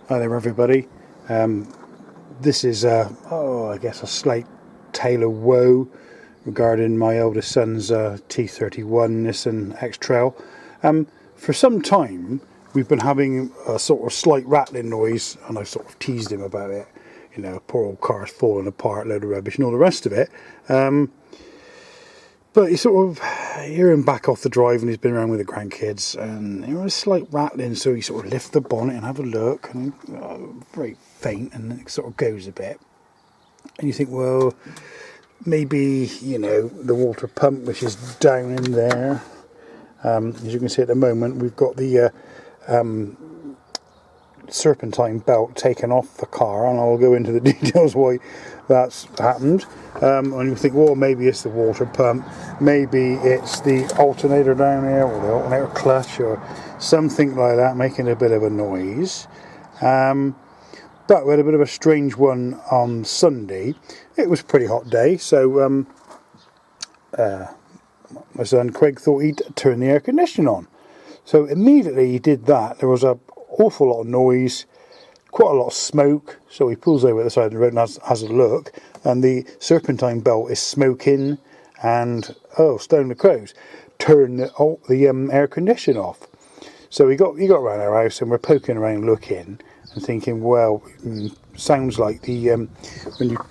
Hi there everybody. This is I guess a slight tale of woe regarding my eldest son's T31 Nissan X-Trail. For some time we've been having a sort of slight rattling noise, and I sort of teased him about it. You know, poor old car's falling apart, load of rubbish and all the rest of it. But you sort of hear him back off the drive and he's been around with the grandkids, and there was a slight rattling, so you sort of lift the bonnet and have a look, and very faint, and it sort of goes a bit. And you think, well, maybe, you know, the water pump, which is down in there. As you can see at the moment, we've got the serpentine belt taken off the car, and I'll go into the details why that's happened. And you think, well, maybe it's the water pump, maybe it's the alternator down there, or the alternator clutch, or something like that, making a bit of a noise. But we had a bit of a strange one on Sunday. It was a pretty hot day, so my son Craig thought he'd turn the air conditioning on. So immediately he did that. There was an awful lot of noise, quite a lot of smoke, so he pulls over at the side of the road and has a look, and the serpentine belt is smoking, and stone the crows, turn the air conditioner off. So he got around our house, and we're poking around looking and thinking, well, sounds like the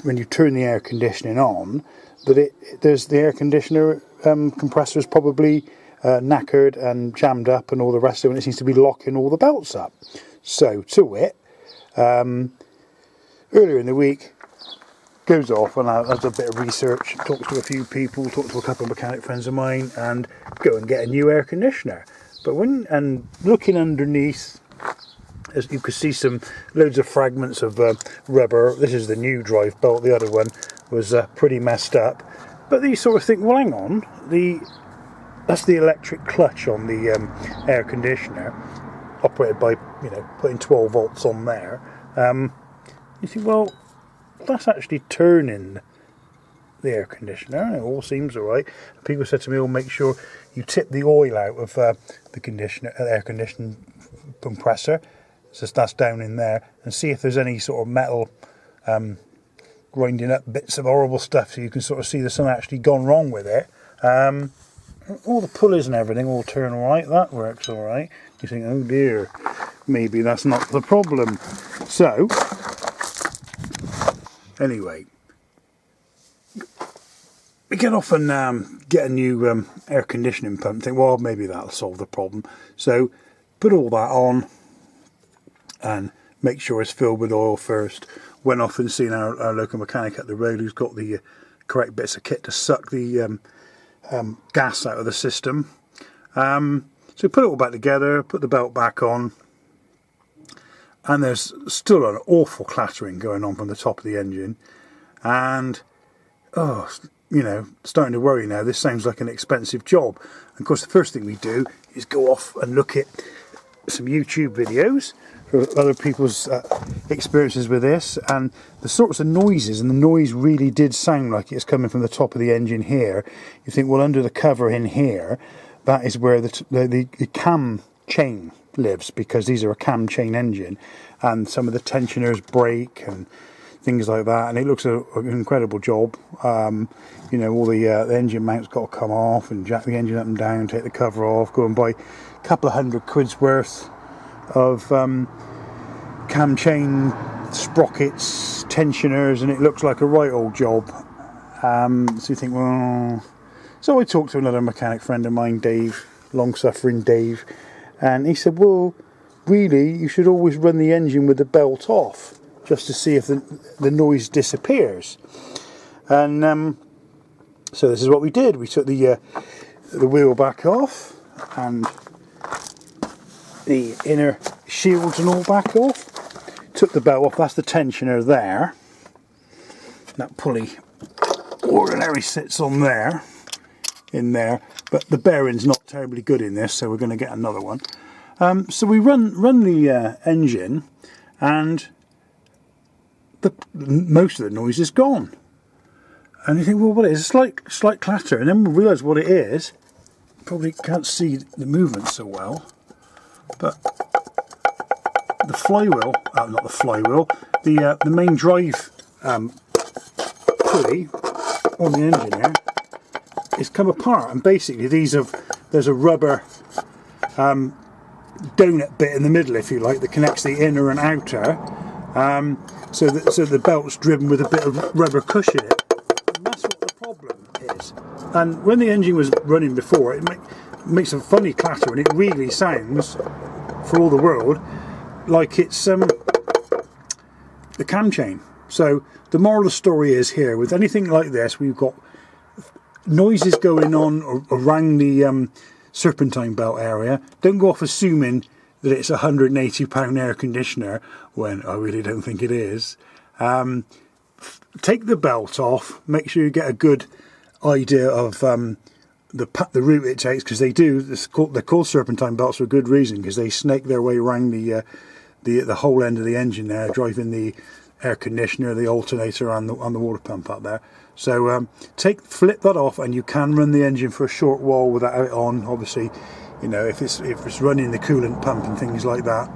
when you turn the air conditioning on, that there's the air conditioner compressor is probably knackered and jammed up and all the rest of it, and it seems to be locking all the belts up. So to wit, earlier in the week, goes off and does a bit of research, talks to a few people, talks to a couple of mechanic friends of mine, and go and get a new air conditioner. But when looking underneath, as you could see loads of fragments of rubber. This is the new drive belt, the other one was pretty messed up. But you sort of think, well, hang on, that's the electric clutch on the air conditioner, operated by, you know, putting 12 volts on there. You think, well, that's actually turning the air conditioner, and it all seems alright. People said to me, make sure you tip the oil out of the air conditioning compressor, so that's down in there, and see if there's any sort of metal grinding up bits of horrible stuff, so you can sort of see there's something actually gone wrong with it. All the pulleys and everything all turn alright, that works alright. You think, oh dear, maybe that's not the problem. So, anyway, we get off and get a new air conditioning pump. Think, well, maybe that'll solve the problem. So, put all that on and make sure it's filled with oil first. Went off and seen our local mechanic at the road, who's got the correct bits of kit to suck the gas out of the system. So put it all back together, put the belt back on, and there's still an awful clattering going on from the top of the engine, and you know, starting to worry now. This sounds like an expensive job. And of course, the first thing we do is go off and look at some YouTube videos for other people's experiences with this, and the sorts of noises, and the noise really did sound like it's coming from the top of the engine here. You think, well, under the cover in here, that is where the cam chain lives, because these are a cam chain engine, and some of the tensioners break and things like that, and it looks an incredible job. You know, all the engine mounts got to come off, and jack the engine up and down, take the cover off, go and buy a couple of £100 worth of cam chain sprockets, tensioners, and it looks like a right old job. So you think, well, so I talked to another mechanic friend of mine, Dave, long-suffering Dave, and he said, well, really, you should always run the engine with the belt off, just to see if the noise disappears. And so this is what we did. We took the wheel back off, and the inner shields and all back off. Took the belt off. That's the tensioner there. That pulley ordinarily sits on there, in there, but the bearing's not terribly good in this, so we're going to get another one. So we run the engine, and most of the noise is gone. And you think, well, what it is? A slight clatter, and then we realise what it is. Probably can't see the movement so well, but the flywheel, not the flywheel, the main drive pulley on the engine here is come apart, and basically there's a rubber donut bit in the middle, if you like, that connects the inner and outer, so the belt's driven with a bit of rubber cushion in it. And that's what the problem is. And when the engine was running before, it makes a funny clatter, and it really sounds, for all the world, like it's the cam chain. So the moral of the story is here, with anything like this, we've got noises going on around the serpentine belt area. Don't go off assuming that it's a £180 air conditioner when I really don't think it is. Take the belt off, make sure you get a good idea of the route it takes, because they're called serpentine belts for a good reason, because they snake their way around the whole end of the engine there, driving the air conditioner, the alternator and the water pump up there. So flip that off, and you can run the engine for a short while without it on. Obviously, you know, if it's running the coolant pump and things like that,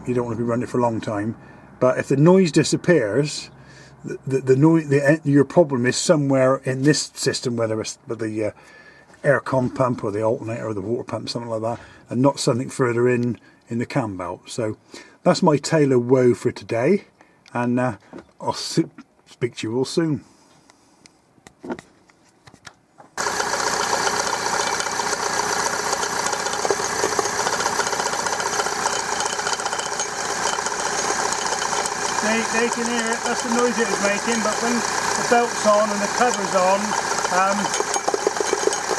you don't want to be running it for a long time. But if the noise disappears, your problem is somewhere in this system, whether it's with the aircon pump or the alternator or the water pump, something like that, and not something further in the cam belt. So that's my tale of woe for today, and I'll speak to you all soon. They can hear it, that's the noise it was making, but when the belt's on and the cover's on,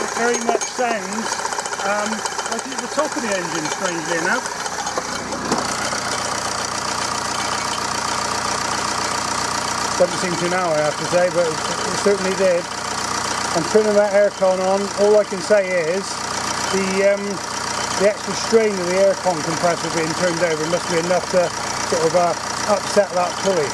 it very much sounds like it's the top of the engine, strangely enough. Doesn't seem to now, I have to say, but it certainly did. And turning that aircon on, all I can say is the extra strain of the aircon compressor being turned over must be enough to sort of upset that pulley.